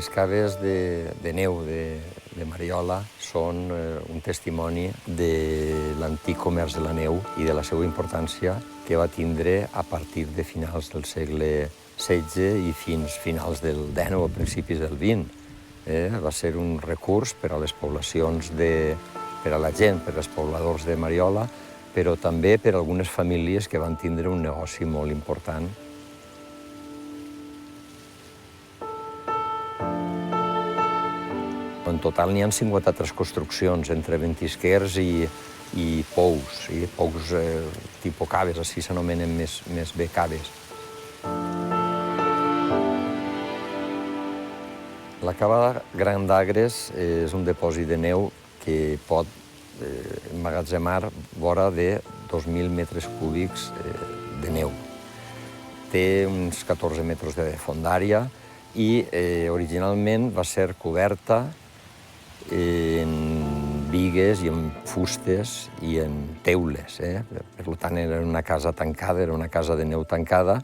Les caves de neu de Mariola són un testimoni de l'antic comerç de la neu i de la seva importància que va tindre a partir de finals del segle XVI i fins finals del XIX o principis del XX. Va ser un recurs per a les poblacions, per a la gent, per als pobladors de Mariola, però també per a algunes famílies que van tindre un negoci molt important. En total n'hi ha 53 construccions entre ventisquers i pous, pous tipus caves, així s'anomenen més bé caves. La cava Gran d'Agres és un dipòsit de neu que pot emmagatzemar vora de 2.000 metres cúbics de neu. Té uns 14 metres de fondària i originalment va ser coberta en bigues i en fustes i en teules. Per tant, era una casa tancada, era una casa de neu tancada.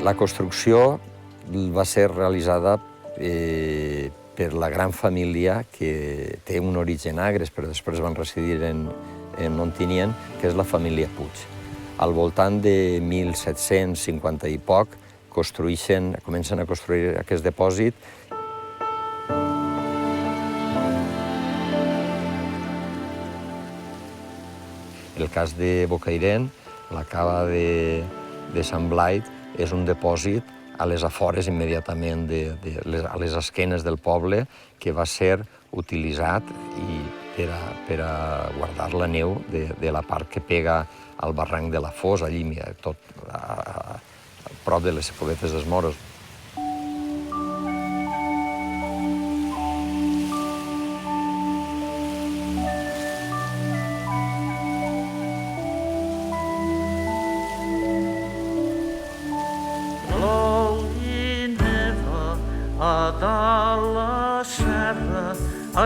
La construcció va ser realitzada per la gran família que té un origen a Agres, però després van residir en Ontinyent, que és la família Puig. Al voltant de 1750 i poc comencen a construir aquest dipòsit. El cas de Bocairent, la cava de Sant Blai, és un dipòsit a les afores immediatament, a les esquenes del poble, que va ser utilitzat per a guardar la neu de la part que pega al barranc de la Fos, allí, tot a prop de les Covetes dels Moros. Plou i neva a dalt la serra,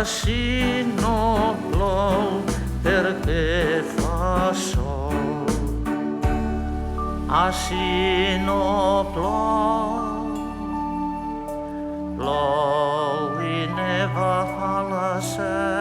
així no plou perquè fa sol. Així no plou, plou i neva a la serra.